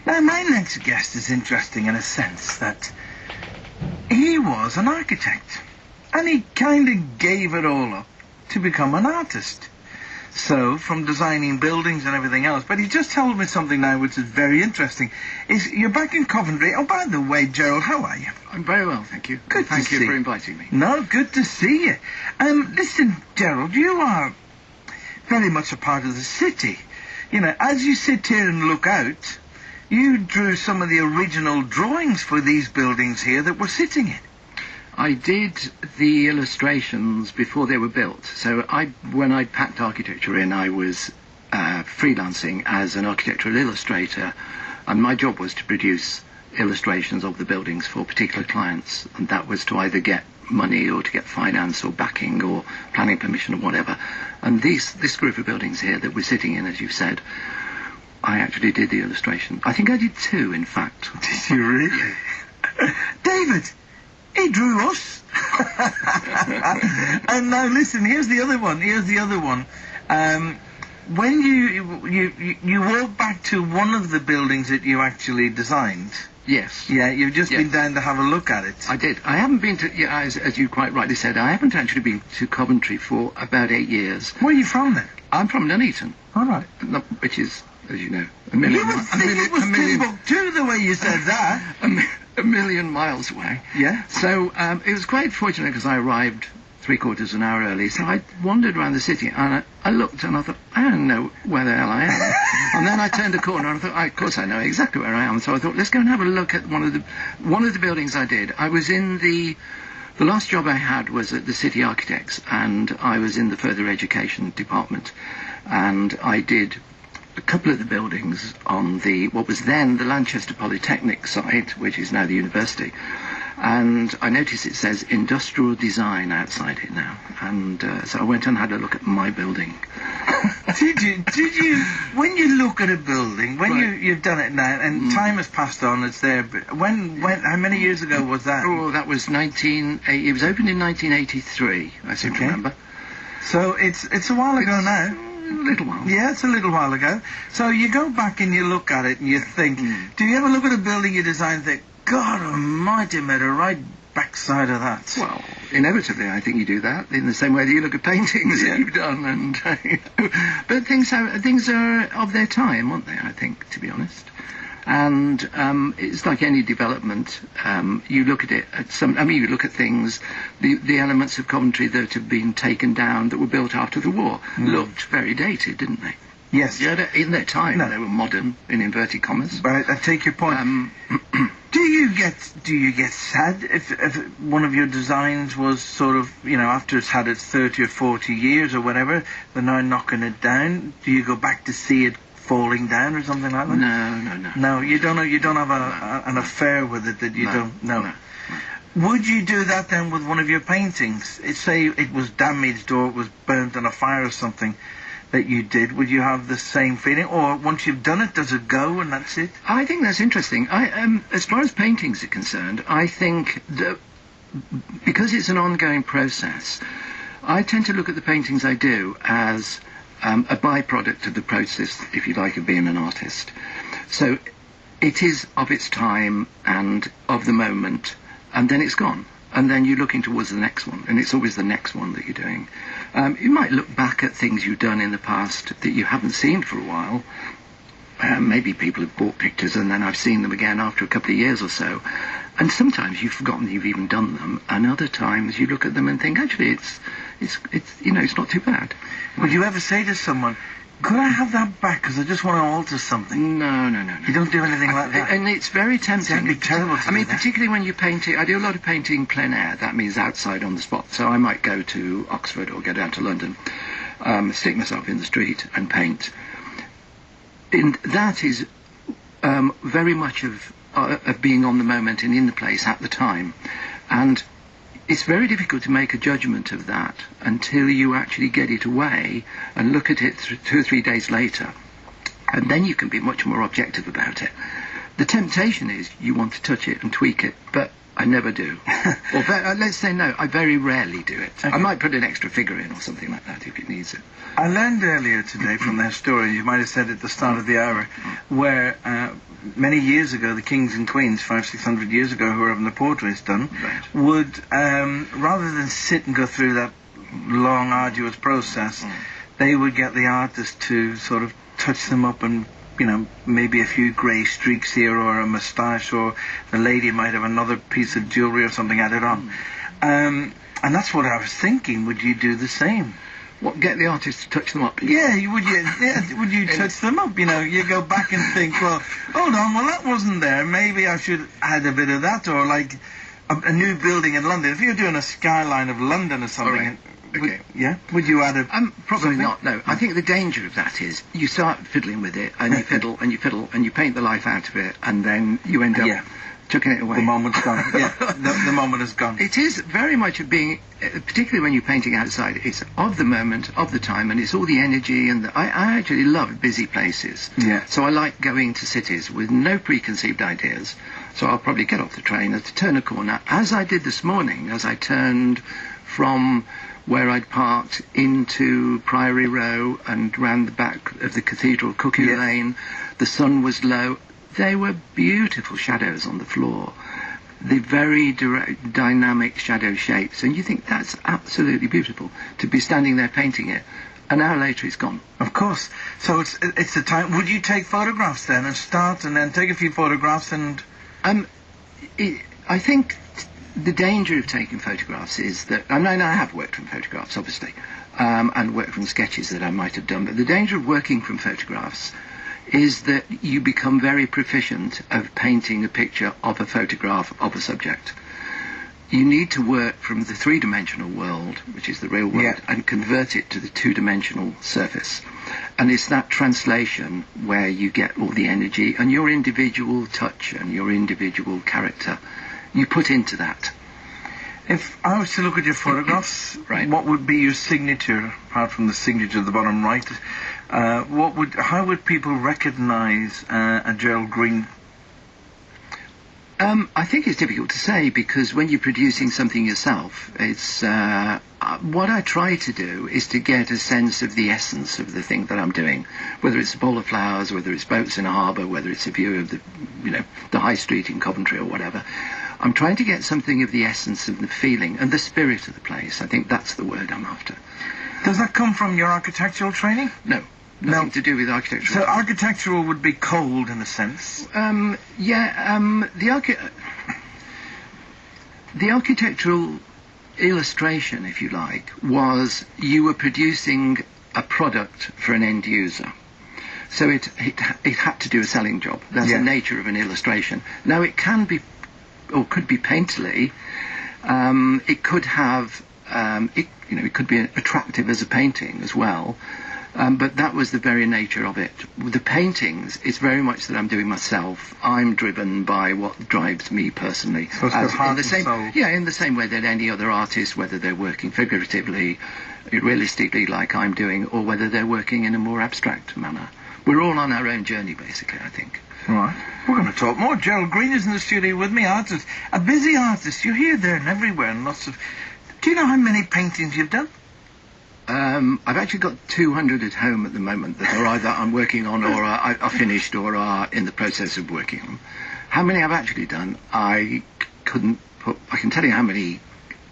Now, my next guest is interesting in a sense that he was an architect, and he kind of gave it all up to become an artist. So, from designing buildings and everything else, but he just told me something now which is very interesting. You're back in Coventry. Oh, by the way, Gerald, how are you? I'm very well, thank you. Good to see you. Thank you for inviting me. No, good to see you. Listen, Gerald, you are very much a part of the city. You know, as you sit here and look out, you drew some of the original drawings for these buildings here that we're sitting in. I did the illustrations before they were built. So when I packed architecture in, I was freelancing as an architectural illustrator, and my job was to produce illustrations of the buildings for particular clients, and that was to either get money or to get finance or backing or planning permission or whatever. And this group of buildings here that we're sitting in, as you've said, I actually did the illustration. I think I did two, in fact. Did you really? David! He drew us. And now listen, here's the other one. When you walk back to one of the buildings that you actually designed. Yes. Yeah, you've just been down to have a look at it. I did. I haven't been to, as you quite rightly said, I haven't actually been to Coventry for about 8 years. Where are you from then? I'm from Nuneaton. All right. Which is, as you know, a million. You would think it was Timbuktu the way you said that. A million miles away. Yeah. So it was quite fortunate because I arrived 3/4 an hour early. So I wandered around the city and I looked and I thought, I don't know where the hell I am. And then I turned a corner and I thought, of course I know exactly where I am. So I thought, let's go and have a look at one of the buildings I did. I was in the last job I had was at the City Architects, and I was in the further education department, and I did a couple of the buildings on what was then the Lanchester Polytechnic site, which is now the university. And I noticed it says industrial design outside it now. And so I went and had a look at my building. Did you, when you look at a building, when right. you've done it now, and time has passed on, it's there, but how many years ago was that? Oh, that was it was opened in 1983, I seem to remember. So it's a while ago now. A little while. Yeah, it's a little while ago. So you go back and you look at it and you think, do you ever look at a building you designed and think, God almighty, made a right backside of that? Well, inevitably, I think you do that in the same way that you look at paintings that you've done. And but things are of their time, aren't they? I think, to be honest. And it's like any development. You look at it you look at things. The elements of Coventry that have been taken down that were built after the war looked very dated, didn't they? Yes. Yeah, in their time, they were modern, in inverted commas. Right, I take your point. Do you get sad if one of your designs was sort of, after it's had its 30 or 40 years or whatever, they're now knocking it down? Do you go back to see it falling down or something like that? No. No, you don't have an affair with it that you don't. No. Would you do that then with one of your paintings? Say it was damaged or it was burnt on a fire or something that you did, would you have the same feeling? Or once you've done it, does it go and that's it? I think that's interesting. As far as paintings are concerned, I think that because it's an ongoing process, I tend to look at the paintings I do as a byproduct of the process, if you like, of being an artist. So it is of its time and of the moment, and then it's gone. And then you're looking towards the next one, and it's always the next one that you're doing. You might look back at things you've done in the past that you haven't seen for a while. Maybe people have bought pictures and then I've seen them again after a couple of years or so. And sometimes you've forgotten you've even done them, and other times you look at them and think, actually, it's not too bad. Would you ever say to someone, could I have that back because I just want to alter something? No. You don't do anything like that? And it's very tempting. It'd be terrible to do that. Particularly when you paint it. I do a lot of painting plein air. That means outside on the spot. So I might go to Oxford or go down to London, stick myself in the street and paint. And that is very much of being on the moment and in the place at the time. And it's very difficult to make a judgment of that until you actually get it away and look at it 2 or 3 days later. And then you can be much more objective about it. The temptation is you want to touch it and tweak it, but I never do. Or let's say no, I very rarely do it. Okay. I might put an extra figure in or something like that if it needs it. I learned earlier today from the historian, you might have said at the start of the hour, where many years ago, the kings and queens, 500-600 years ago, who were having the portraits done, Right. would, rather than sit and go through that long, arduous process, they would get the artist to sort of touch them up and, you know, maybe a few grey streaks here or a moustache, or the lady might have another piece of jewellery or something added on. And that's what I was thinking. Would you do the same? What, get the artist to touch them up? Yeah, would you touch them up? You know, you go back and think, well, hold on, well, that wasn't there. Maybe I should add a bit of that, or like a new building in London. If you're doing a skyline of London or something, All right. Okay. Would you add a... Probably something? not, no. I think the danger of that is you start fiddling with it, and you fiddle, and you fiddle, and you paint the life out of it, and then you end up chucking it away. The moment's gone. Yeah, the moment is gone. It is very much of being, particularly when you're painting outside, it's of the moment, of the time, and it's all the energy, and I actually love busy places. Yeah. So I like going to cities with no preconceived ideas. So I'll probably get off the train and turn a corner, as I did this morning, as I turned from where I'd parked into Priory Row and round the back of the cathedral, Cookie Lane. The sun was low. They were beautiful shadows on the floor. The very direct, dynamic shadow shapes. And you think that's absolutely beautiful to be standing there painting it. An hour later, it's gone. Of course. So it's the time. Would you take photographs then and start and then take a few photographs and... I think the danger of taking photographs is that, I mean, I have worked from photographs, obviously, and worked from sketches that I might have done, but the danger of working from photographs is that you become very proficient of painting a picture of a photograph of a subject. You need to work from the three-dimensional world, which is the real world, and convert it to the two-dimensional surface. And it's that translation where you get all the energy and your individual touch and your individual character you put into that. If I was to look at your photographs, Right. What would be your signature, apart from the signature at the bottom right? How would people recognise a Gerald Green? I think it's difficult to say, because when you're producing something yourself, it's what I try to do is to get a sense of the essence of the thing that I'm doing, whether it's a bowl of flowers, whether it's boats in a harbour, whether it's a view of the high street in Coventry or whatever. I'm trying to get something of the essence of the feeling and the spirit of the place. I think that's the word I'm after. Does that come from your architectural training? No. Nothing to do with architecture. So architectural would be cold in a sense. The architectural illustration, if you like, was you were producing a product for an end user. So it had to do a selling job. That's the nature of an illustration. Now it can be, or could be painterly. It could have, it could be attractive as a painting as well. But that was the very nature of it. With the paintings, it's very much that I'm doing myself. I'm driven by what drives me personally. So it's got heart and soul. In the same way that any other artist, whether they're working figuratively, realistically like I'm doing, or whether they're working in a more abstract manner. We're all on our own journey, basically, I think. Right. We're going to talk more. Gerald Green is in the studio with me, artist. A busy artist. You're here, there and everywhere, and lots of... Do you know how many paintings you've done? I've actually got 200 at home at the moment that are either I'm working on or are finished or are in the process of working on. How many I've actually done, I couldn't put... I can tell you how many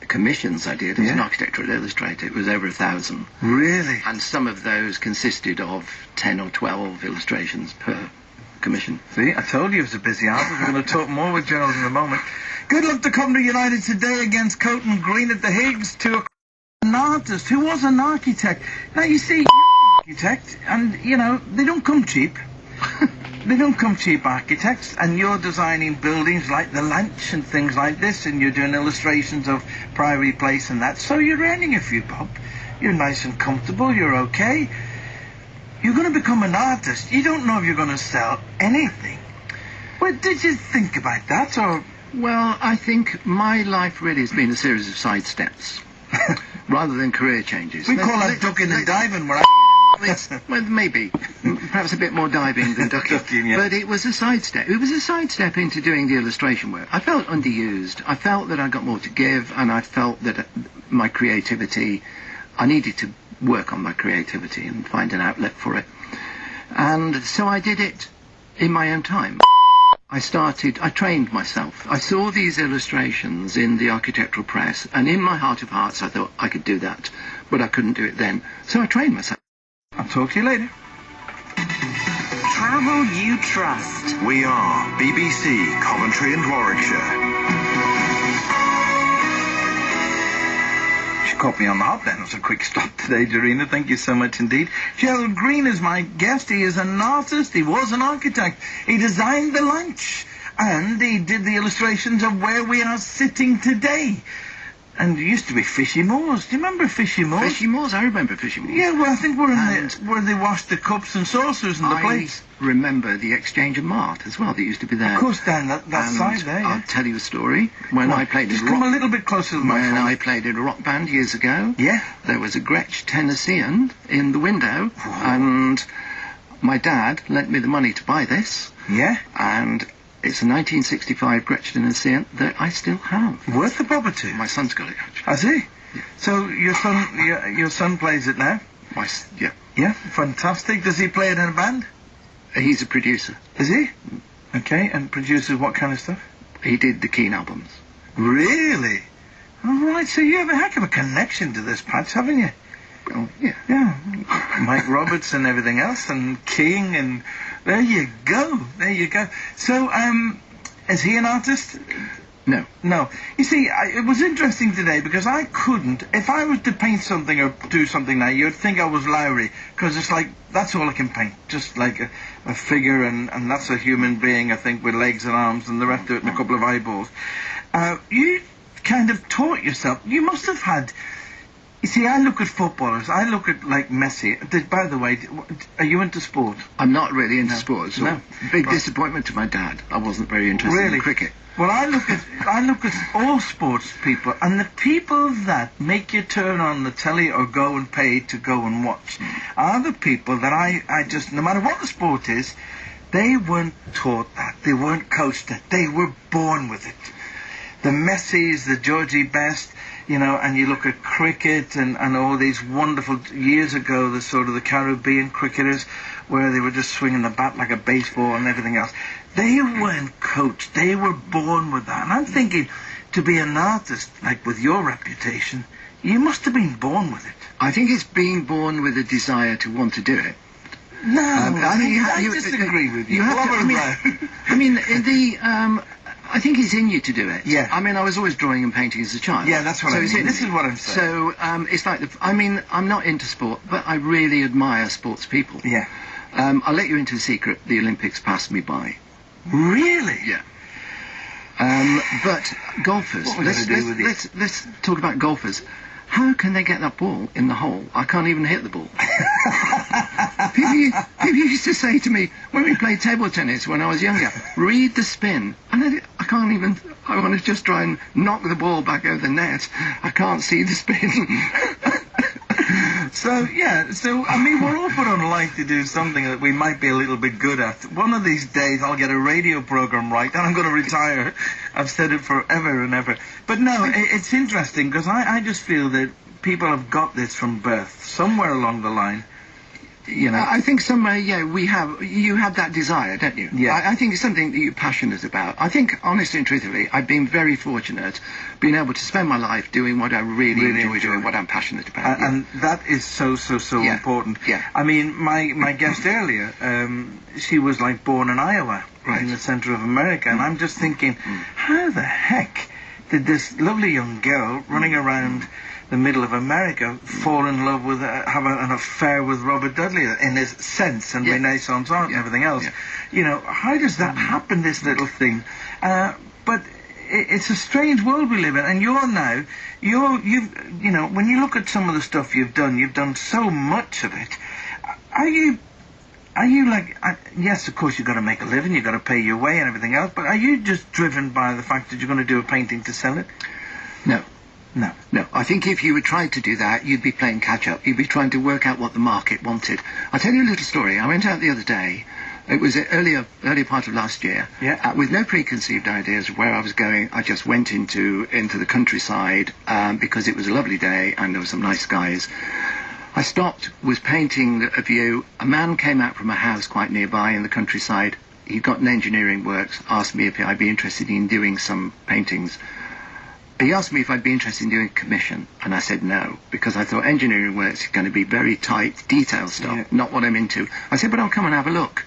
commissions I did as an architectural illustrator. It was over 1,000. Really? And some of those consisted of 10 or 12 illustrations per commission. See, I told you it was a busy artist. We're going to talk more with Gerald in a moment. Good luck to Coventry United today against Coton Green at the Higgs. An artist who was an architect. Now, you see, you're an architect, and, they don't come cheap. They don't come cheap, architects, and you're designing buildings like the Lunch and things like this, and you're doing illustrations of Priory Place and that, so you're earning a few bob. You're nice and comfortable, you're okay. You're going to become an artist. You don't know if you're going to sell anything. Well, did you think about that, or... Well, I think my life really has been a series of side steps, rather than career changes. We call that ducking and diving, where well, maybe. Perhaps a bit more diving than ducking. Ducking, yeah. But it was a sidestep. It was a sidestep into doing the illustration work. I felt underused. I felt that I got more to give, and I felt that my creativity, I needed to work on my creativity and find an outlet for it. And so I did it in my own time. I trained myself. I saw these illustrations in the architectural press, and in my heart of hearts I thought I could do that, but I couldn't do it then. So I trained myself. I'll talk to you later. Travel you trust. We are BBC Coventry and Warwickshire. She caught me on the hop then. It was a quick stop today, Dorina. Thank you so much indeed. Gerald Green is my guest. He is an artist. He was an architect. He designed the lunch. And he did the illustrations of where we are sitting today. And it used to be Fishy Moors. Do you remember Fishy Moors? Fishy Moors? I remember Fishy Moors. Yeah, well, I think we're in where they washed the cups and saucers and the plates. I remember the Exchange and Mart as well that used to be there. Of course, down that side there, yeah. I'll tell you a story. When I played just come a little bit closer to my phone. I played in a rock band years ago, yeah, there was a Gretsch Tennessean in the window, and my dad lent me the money to buy this. Yeah. And it's a 1965 Gretsch Tennessean that I still have. Worth the property. My son's got it, actually. Has he? Yeah. So your son plays it now? Yeah. Yeah, fantastic. Does he play it in a band? He's a producer. Is he? Okay, and produces what kind of stuff? He did the Keane albums. Really? All right, so you have a heck of a connection to this patch, haven't you? Oh, yeah. Yeah. Mike Roberts and everything else, and King, and there you go. There you go. So, is he an artist? No. No. You see, it was interesting today because I couldn't, if I was to paint something or do something now, you'd think I was Lowry, because it's like, that's all I can paint, just like a figure, and that's a human being, I think, with legs and arms, and the rest of it and a couple of eyeballs. You kind of taught yourself, you must have had, you see, I look at footballers, I look at, like, Messi. By the way, are you into sport? I'm not really into sports. No. Big disappointment to my dad. I wasn't very interested in cricket. Well, I look at all sports people, and the people that make you turn on the telly or go and pay to go and watch are the people that I just, no matter what the sport is, they weren't taught that. They weren't coached that. They were born with it. The Messis, the Georgie Best, you know, and you look at cricket and all these wonderful, years ago, the sort of the Caribbean cricketers, where they were just swinging the bat like a baseball and everything else. They weren't coached. They were born with that. And I'm thinking, to be an artist, like with your reputation, you must have been born with it. I think it's being born with a desire to want to do it. No, I disagree with you. I think it's in you to do it. Yeah. I mean, I was always drawing and painting as a child. Yeah, that's what I mean. This is what I'm saying. So, it's like, I'm not into sport, but I really admire sports people. Yeah. I'll let you into a secret. The Olympics passed me by. Really? Yeah. But golfers, let's talk about golfers. How can they get that ball in the hole? I can't even hit the ball. people used to say to me, when we played table tennis when I was younger, read the spin. And I can't even, I want to just try and knock the ball back over the net. I can't see the spin. So, I mean, we're all put on life to do something that we might be a little bit good at. One of these days I'll get a radio program right, and I'm going to retire. I've said it forever and ever. But no, it's interesting, because I just feel that people have got this from birth, somewhere along the line. You know, I think somewhere, you have that desire, don't you? Yeah. I think it's something that you're passionate about. I think, honestly and truthfully, I've been very fortunate being able to spend my life doing what I really enjoy doing, what I'm passionate about. And that is so important. Yeah. I mean, my guest earlier, she was like born in Iowa, right, in the center of America, and I'm just thinking, how the heck did this lovely young girl running around the middle of America fall in love with, have an affair with Robert Dudley in his sense and Renaissance art and everything else? Yeah. You know, how does that happen, this little thing? But it's a strange world we live in, and you know, when you look at some of the stuff you've done so much of it. Are you like, yes, of course you've got to make a living, you've got to pay your way and everything else, but are you just driven by the fact that you're going to do a painting to sell it? No. No. No, I think if you were trying to do that, you'd be playing catch-up. You'd be trying to work out what the market wanted. I'll tell you a little story. I went out the other day. It was earlier part of last year. Yeah. With no preconceived ideas of where I was going. I just went into the countryside because it was a lovely day and there were some nice skies. I stopped, was painting a view. A man came out from a house quite nearby in the countryside. He'd got an engineering works, asked me if I'd be interested in doing some paintings. He asked me if I'd be interested in doing a commission, and I said no, because I thought engineering works is going to be very tight, detailed stuff, not what I'm into. I said, but I'll come and have a look.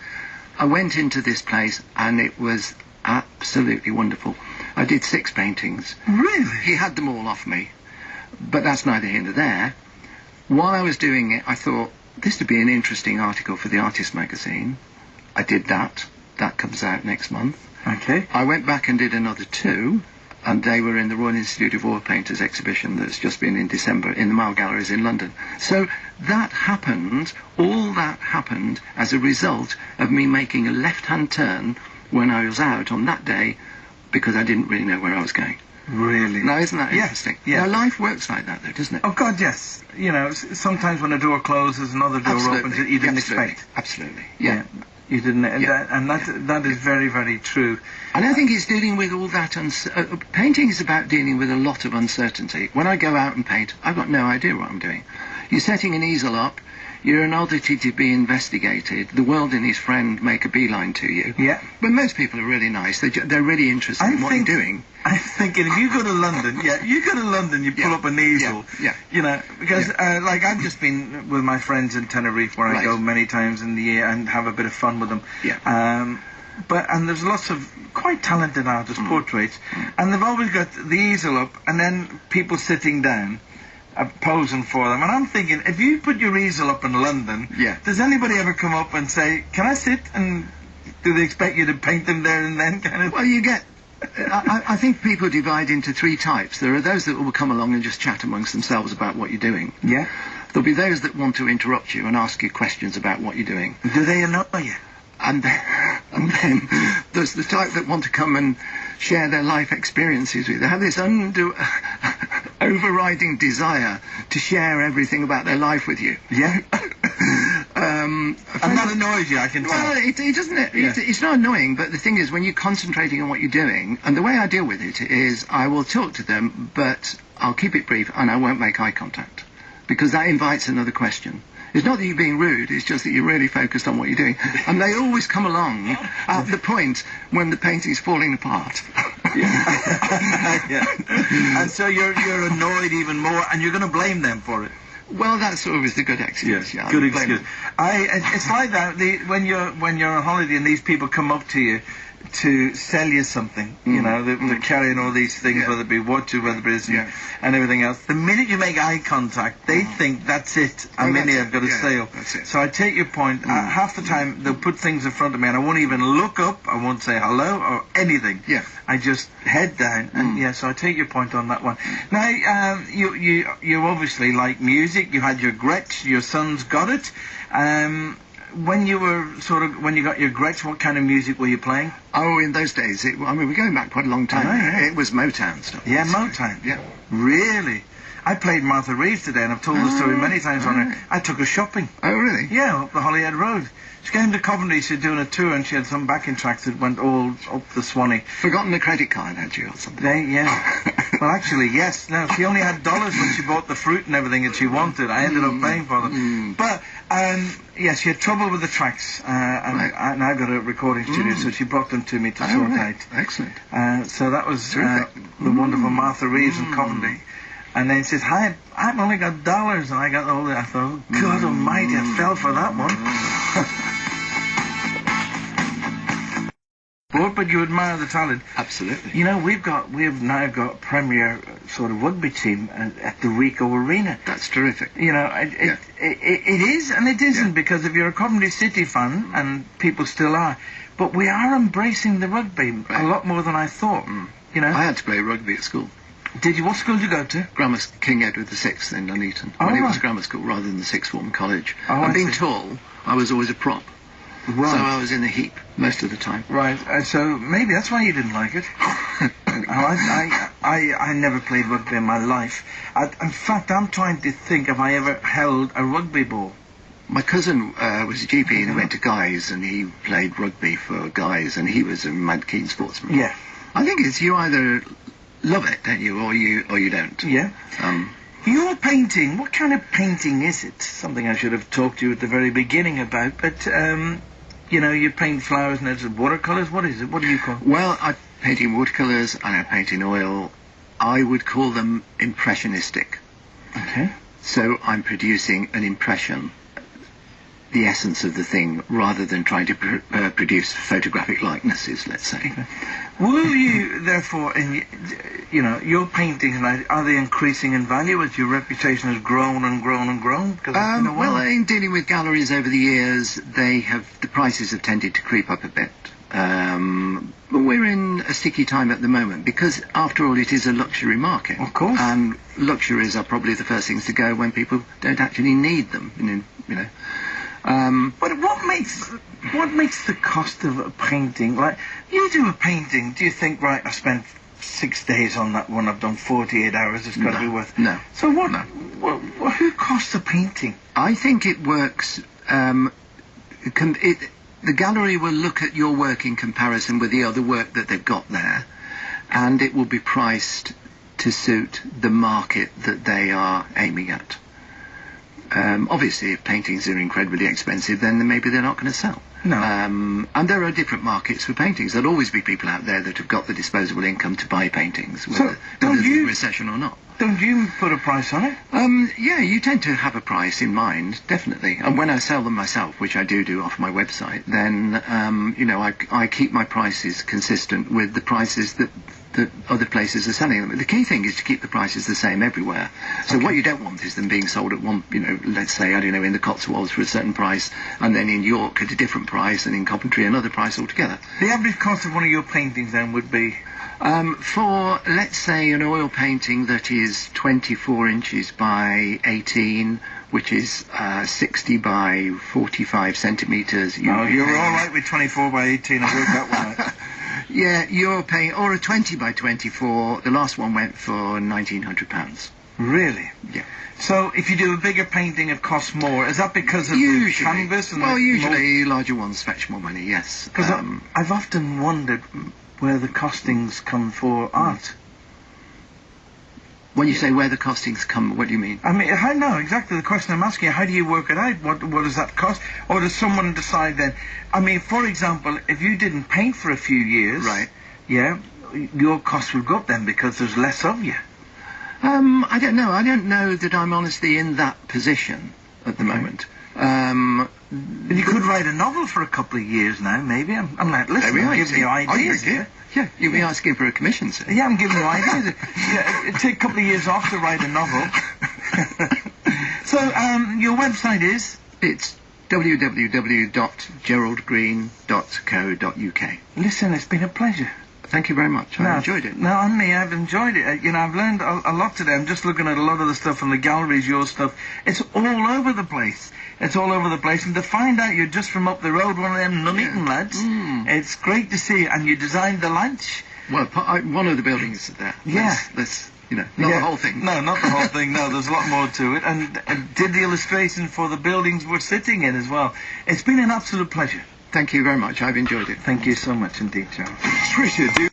I went into this place, and it was absolutely wonderful. I did 6 paintings. Really? He had them all off me, but that's neither here nor there. While I was doing it, I thought, this would be an interesting article for the Artist magazine. I did that. That comes out next month. Okay. I went back and did another 2. And they were in the Royal Institute of Oil Painters exhibition that's just been in December in the Mile Galleries in London. So that happened, all that happened as a result of me making a left-hand turn when I was out on that day because I didn't really know where I was going. Really? Now, isn't that interesting? Yeah. Now, life works like that, though, doesn't it? Oh, God, yes. You know, sometimes when a door closes, another door opens that you didn't expect. Absolutely. Yeah. You didn't, and that is very, very true. And I think it's dealing with all that. Painting is about dealing with a lot of uncertainty. When I go out and paint, I've got no idea what I'm doing. You're setting an easel up. You're an oddity to be investigated. The world and his friend make a beeline to you. Yeah. But most people are really nice. They're really interested in what you're doing. I'm thinking if you go to London, you pull up an easel. Yeah. You know, because like I've just been with my friends in Tenerife where I go many times in the year and have a bit of fun with them. Yeah. And there's lots of quite talented artists, portraits, and they've always got the easel up and then people sitting down. Posing for them, and I'm thinking, if you put your easel up in London, does anybody ever come up and say, "Can I sit?" And do they expect you to paint them there and then? Kind of. Well, you get. I think people divide into 3 types. There are those that will come along and just chat amongst themselves about what you're doing. Yeah. There'll be those that want to interrupt you and ask you questions about what you're doing. Do they annoy you? And then there's the type that want to come and share their life experiences with you. They have this overriding desire to share everything about their life with you. Yeah. And that annoys you, I can tell. Well, it doesn't. It's not annoying, but the thing is, when you're concentrating on what you're doing, and the way I deal with it is, I will talk to them, but I'll keep it brief, and I won't make eye contact, because that invites another question. It's not that you're being rude, it's just that you're really focused on what you're doing. And they always come along at the point when the painting's falling apart. Yeah. And so you're annoyed even more, and you're going to blame them for it. Well, that's always the good excuse. Yeah, good excuse. It's like that when you're on holiday and these people come up to you to sell you something, you know, they're carrying all these things, whether it be watches, whether it be and everything else. The minute you make eye contact, they think that's it. I've got a sale. That's it. So I take your point. Half the time they'll put things in front of me and I won't even look up. I won't say hello or anything. Yeah. I just head down and so I take your point on that one. Now you obviously like music. You had your Gretsch. Your son's got it. When you got your Gretsch, what kind of music were you playing? Oh, in those days, we're going back quite a long time. It was Motown stuff. Yeah, Motown. Yeah. Really? I played Martha Reeves today, and I've told the story many times on her. I took her shopping. Oh, really? Yeah, up the Holyhead Road. She came to Coventry, she was doing a tour, and she had some backing tracks that went all up the Swanee. Forgotten the credit card, had you, or something? Well, actually, yes. No, she only had dollars when she bought the fruit and everything that she wanted. I ended up paying for them. But, yes, she had trouble with the tracks, and I got a recording studio, so she brought them to me to sort out. Excellent. So that was the wonderful Martha Reeves in Coventry. And then she says, "Hi, I've only got dollars," and I got all that. I thought, oh, God almighty, I fell for that one. But you admire the talent. Absolutely. You know, we've now got a premier sort of rugby team at the Ricoh Arena. That's terrific. You know, it is and it isn't, because if you're a Coventry City fan, and people still are, but we are embracing the rugby a lot more than I thought. You know, I had to play rugby at school. Did you? What school did you go to? King Edward VI in Nuneaton. Oh, when it was grammar school rather than the sixth form college. Oh, and being tall, I was always a prop. Right. So I was in the heap most of the time. Right. So maybe that's why you didn't like it. I never played rugby in my life. In fact, I'm trying to think if I ever held a rugby ball. My cousin was a GP and he went to Guy's and he played rugby for Guy's and he was a mad keen sportsman. Yeah. I think it's you either love it, don't you, or you don't. Yeah. Your painting, what kind of painting is it? Something I should have talked to you at the very beginning about, but, you know, you paint flowers and it's watercolours. What is it? What do you call it? Well, I paint in watercolours and I paint in oil. I would call them impressionistic. Okay. So I'm producing an impression, the essence of the thing, rather than trying to produce photographic likenesses, let's say. Okay. Will you, therefore, you know, your paintings, are they increasing in value as your reputation has grown and grown and grown? Well, in dealing with galleries over the years, the prices have tended to creep up a bit. But we're in a sticky time at the moment because, after all, it is a luxury market. Of course. And luxuries are probably the first things to go when people don't actually need them, you know. But what makes the cost of a painting, like, you do a painting, do you think, right, I spent 6 days on that one, I've done 48 hours, it's got to be worth... No. So who costs a painting? I think it works, the gallery will look at your work in comparison with the other work that they've got there, and it will be priced to suit the market that they are aiming at. Obviously, if paintings are incredibly expensive, then maybe they're not going to sell. No. And there are different markets for paintings. There'll always be people out there that have got the disposable income to buy paintings, whether there's a recession or not. Don't you put a price on it? Yeah, you tend to have a price in mind, definitely. And when I sell them myself, which I do off my website, then, you know, I keep my prices consistent with the prices that other places are selling them. The key thing is to keep the prices the same everywhere. So what you don't want is them being sold at one, you know, let's say, I don't know, in the Cotswolds for a certain price, and then in York at a different price, and in Coventry another price altogether. The average cost of one of your paintings then would be? For, let's say, an oil painting that is 24 inches by 18, which is 60 by 45 centimetres. Oh, you're all right with 24 by 18, I worked that one out. Yeah, you're paying, or a 20 by 24, the last one went for £1,900. Really? Yeah. So if you do a bigger painting, it costs more. Is that because of the canvas? Well, usually larger ones fetch more money, yes. Because I've often wondered where the costings come for art. When you say where the costings come, what do you mean? I mean, I know exactly the question I'm asking. How do you work it out? What does that cost? Or does someone decide then? I mean, for example, if you didn't paint for a few years, right? Yeah, your costs would go up then because there's less of you. I don't know. I don't know that I'm honestly in that position at the moment. You could write a novel for a couple of years now, maybe. I'm like, listen, I'm giving you ideas here. Yeah, you'll be asking for a commission, sir. Yeah, I'm giving you ideas. Yeah, it'd take a couple of years off to write a novel. So, your website is? It's www.geraldgreen.co.uk. Listen, it's been a pleasure. Thank you very much. I enjoyed it. No, on me, I've enjoyed it. You know, I've learned a lot today. I'm just looking at a lot of the stuff from the galleries, your stuff. It's all over the place. It's all over the place. And to find out you're just from up the road, one of them Nuneaton lads, it's great to see. And you designed the lunch. Well, one of the buildings is there. Yeah. Let's you know, not the whole thing. No, not the whole thing. No, there's a lot more to it. And did the illustration for the buildings we're sitting in as well. It's been an absolute pleasure. Thank you very much. I've enjoyed it. Thank you so much indeed, Charles. Trisha,